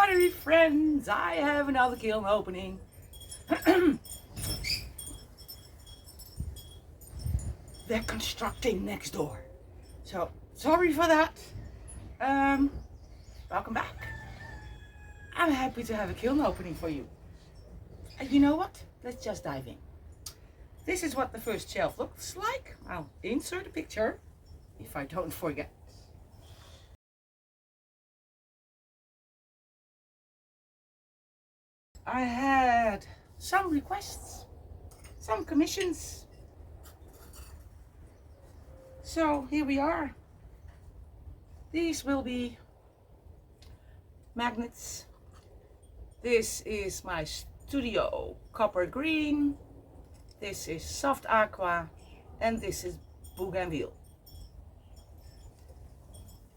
pottery friends, I have another kiln opening. They're constructing next door. So, sorry for that. Welcome back. I'm happy to have a kiln opening for you. And you know what? Let's just dive in. This is what the first shelf looks like. I'll insert a picture if I don't forget. I had some requests, some commissions. So here we are. These will be magnets. This is my studio copper green. This is soft aqua, and this is bougainville.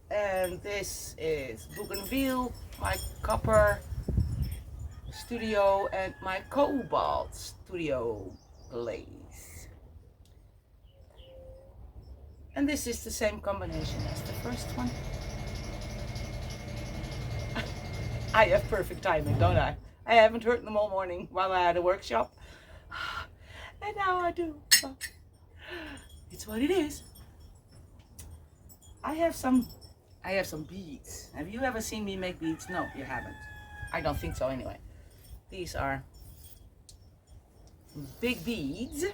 And this is bougainville, my copper studio, and my cobalt studio glaze. And this is the same combination as the first one. I have perfect timing, don't I? I haven't heard them all morning while I had a workshop. And now I do. It's what it is. I have some beads. Have you ever seen me make beads? No, you haven't. I don't think so anyway. These are big beads.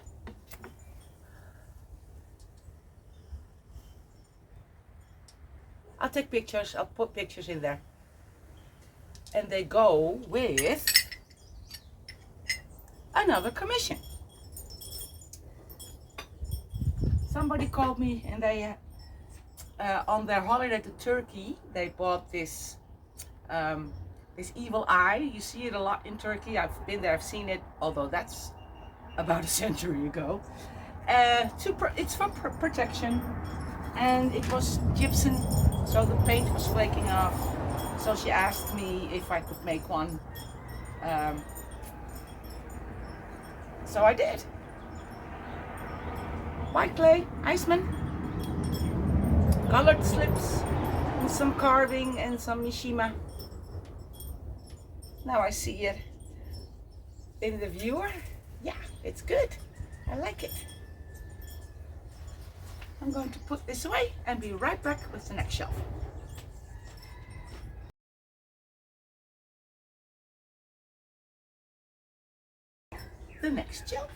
I'll take pictures. I'll put pictures in there. And they go with another commission. Somebody called me and they on their holiday to Turkey, they bought this this evil eye. You see it a lot in Turkey. I've been there, I've seen it, although that's about a century ago. It's for protection, and it was gypsum, so the paint was flaking off. So she asked me if I could make one. So I did. White clay, Iceman, colored slips, and some carving and some Mishima. Now I see it in the viewer. Yeah, it's good. I like it. I'm going to put this away and be right back with the next shelf. The next shelf.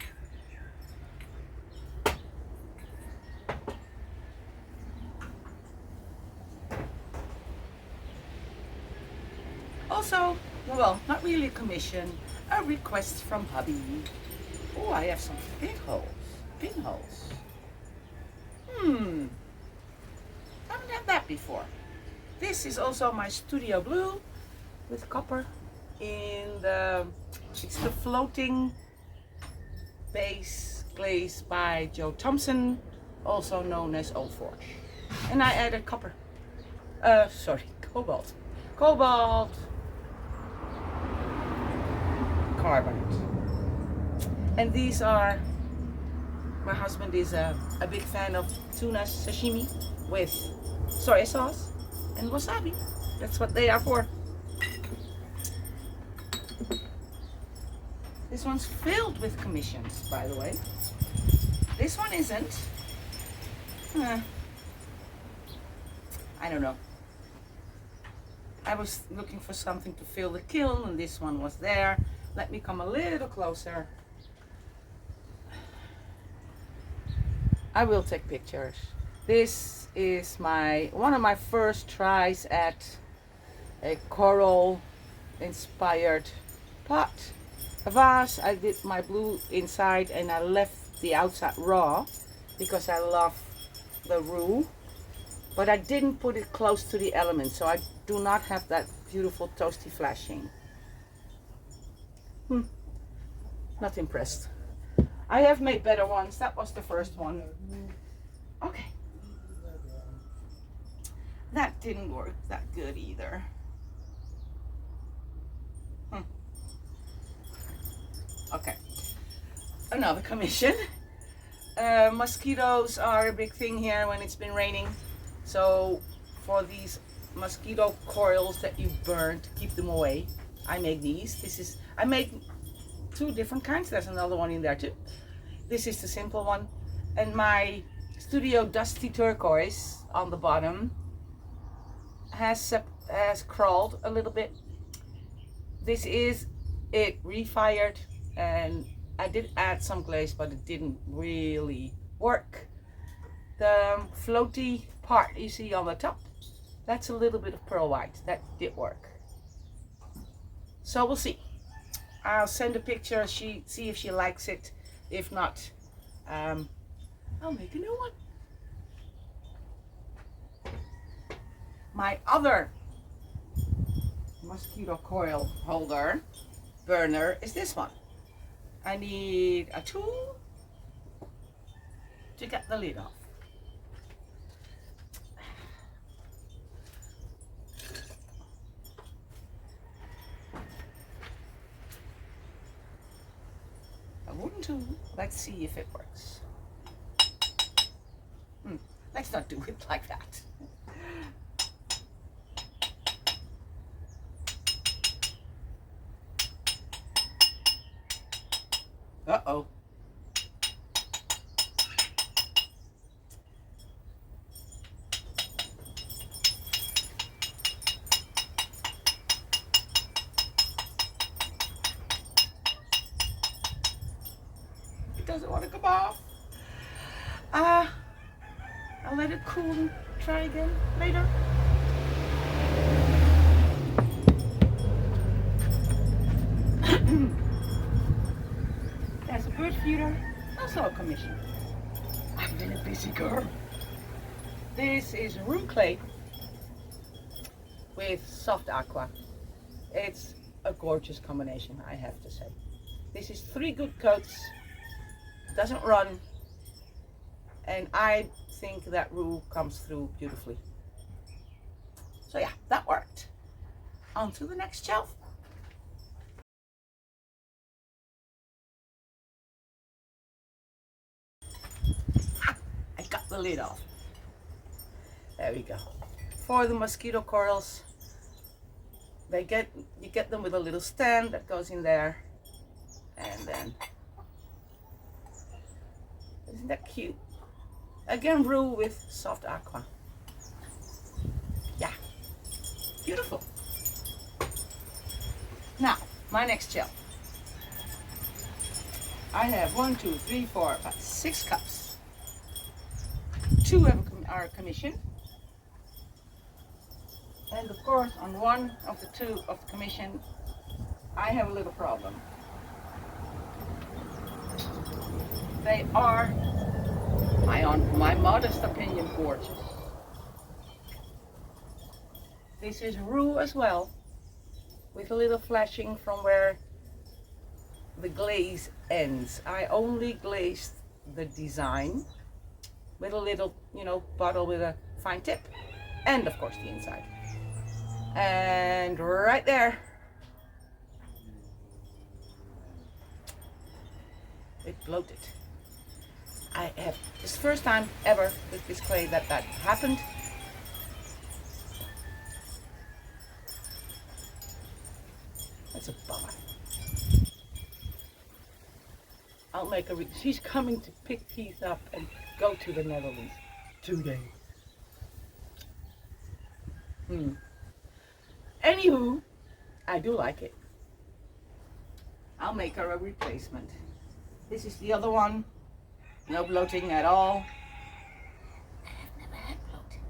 Also, well, not really a commission, a request from hubby. Oh, I have some pinholes. Haven't had that before. This is also my studio blue with copper in the, it's the floating base glaze by Joe Thompson, also known as Old Forge. And I added copper, cobalt carbonate. And these are, my husband is a big fan of tuna sashimi with soy sauce and wasabi. That's what they are for. This one's filled with commissions, by the way. This one isn't. I don't know. I was looking for something to fill the kiln, and this one was there. Let me come a little closer. I will take pictures. This is one of my first tries at a coral inspired pot. A vase. I did my blue inside and I left the outside raw because I love the roux, but I didn't put it close to the element, so I do not have that beautiful toasty flashing. Not impressed. I have made better ones. That was the first one. Okay. That didn't work that good either. Okay. Another commission. Mosquitoes are a big thing here when it's been raining. So for these mosquito coils that you burn to keep them away. I make these. I make two different kinds. There's another one in there too. This is the simple one. And my Studio Dusty Turquoise on the bottom has crawled a little bit. This is it refired, and I did add some glaze, but it didn't really work. The floaty part you see on the top, that's a little bit of pearl white. That did work. So we'll see. I'll send a picture, see if she likes it. If not, I'll make a new one. My other mosquito coil holder burner is this one. I need a tool to get the lid off. A wooden tool. Let's see if it works. Let's not do it like that. Uh-oh. It doesn't want to come off. I'll let it cool and try again later. There's a bird feeder, also a commission. I've been a busy girl. This is room clay with soft aqua. It's a gorgeous combination, I have to say. This is 3 good coats, doesn't run, and I think that Roo comes through beautifully. So yeah, that worked. On to the next shelf. I got the lid off. There we go. For the mosquito coils, you get them with a little stand that goes in there, and then isn't that cute? Again, Roo with soft aqua. Yeah, beautiful. Now, my next shelf. I have 1, 2, 3, 4, 5, 6 cups. 2 are commission. And of course, on one of the 2 of the commission, I have a little problem. They are, my modest opinion, gorgeous. This is Roo as well, with a little flashing from where the glaze ends. I only glazed the design with a little, bottle with a fine tip, and of course the inside. And right there, it bloated. It's the first time ever with this clay that happened. That's a bummer. I'll make she's coming to pick these up and go to the Netherlands today. Anywho, I do like it. I'll make her a replacement. This is the other one. No bloating at all. I've never had bloating.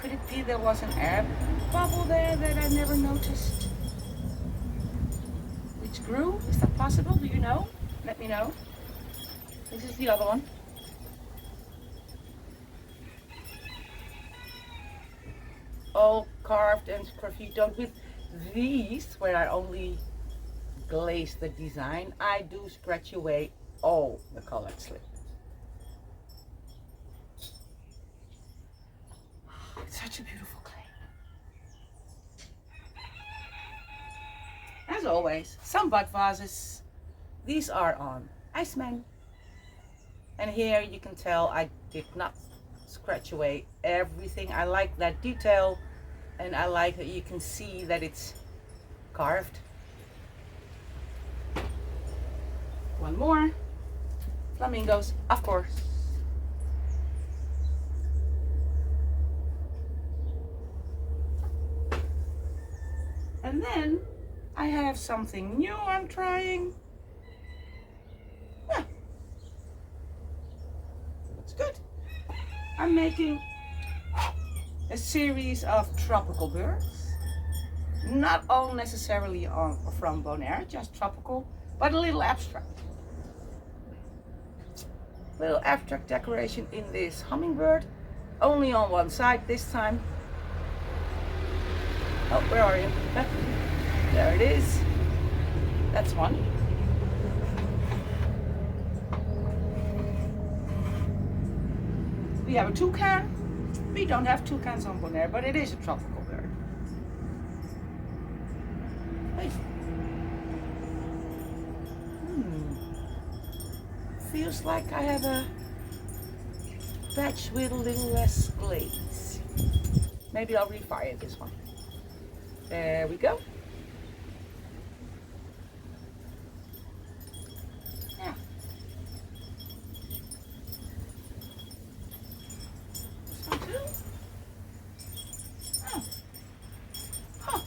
Could it be there was an air bubble there that I never noticed? Which grew? Is that possible? Do you know? Let me know. This is the other one. All carved and sgraffitoed. With these, where I only glaze the design, I do scratch away all the colored slip. It's such a beautiful clay. As always, some bud vases. These are on Iceman. And here you can tell I did not scratch away everything. I like that detail, and I like that you can see that it's carved. One more. Flamingos, of course. And then I have something new I'm trying. Yeah, looks good. I'm making a series of tropical birds. Not all necessarily from Bonaire, just tropical, but a little abstract. Little abstract decoration in this hummingbird. Only on one side this time. Oh, where are you? There it is. That's one. We have a toucan. We don't have toucans on Bonaire, but it is a tropical bird. Hey. Feels like I have a batch with a little less glaze. Maybe I'll refire this one. There we go. Yeah. This one too. Oh. Huh.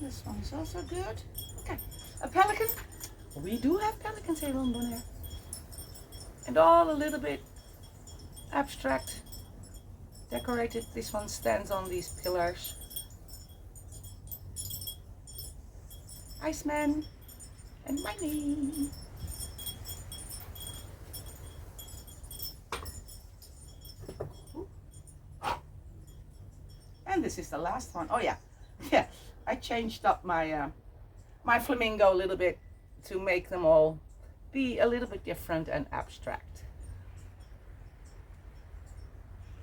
This one is also good. Okay. A pelican. We do have pelicans here on Bonaire. And all a little bit abstract. Decorated. This one stands on these pillars. Iceman and Monique. And this is the last one. Oh yeah, yeah. I changed up my my flamingo a little bit to make them all be a little bit different and abstract.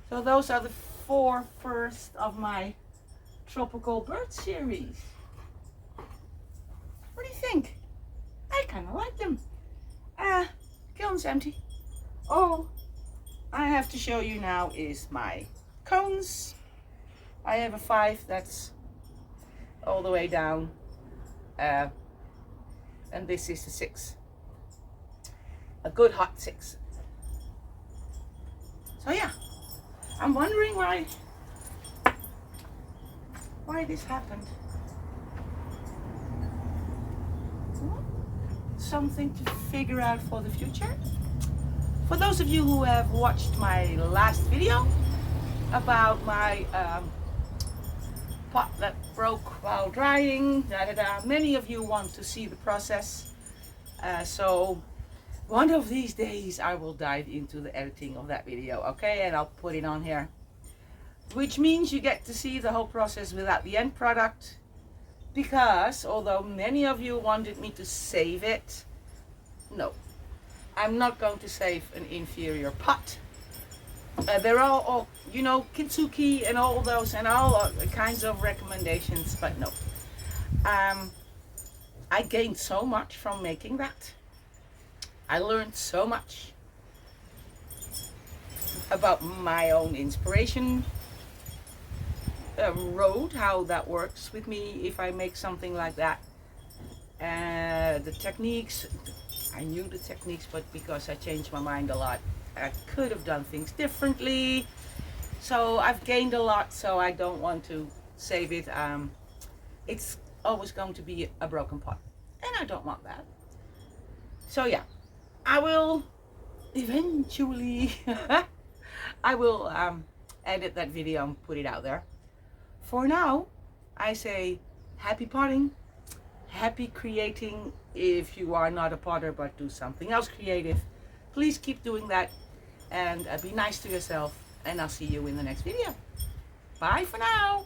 So those are the 4 first of my tropical bird series. What do you think? I kind of like them. Kiln's empty. All I have to show you now is my cones. I have a 5 that's all the way down. And this is a 6. A good hot 6. So yeah. I'm wondering why this happened. Something to figure out for the future. For those of you who have watched my last video about my pot that broke while drying, many of you want to see the process. So one of these days I will dive into the editing of that video, okay? And I'll put it on here. Which means you get to see the whole process without the end product. Because although many of you wanted me to save it, no. I'm not going to save an inferior pot. They're all, you know, kintsugi and all those and all kinds of recommendations, but no. I gained so much from making that. I learned so much about my own inspiration road, how that works with me if I make something like that. The techniques, I knew the techniques, but because I changed my mind a lot, I could have done things differently. So I've gained a lot, so I don't want to save it. It's always going to be a broken pot, and I don't want that. So yeah. I will eventually, I will edit that video and put it out there. For now, I say happy potting, happy creating. If you are not a potter but do something else creative, please keep doing that and be nice to yourself, and I'll see you in the next video. Bye for now.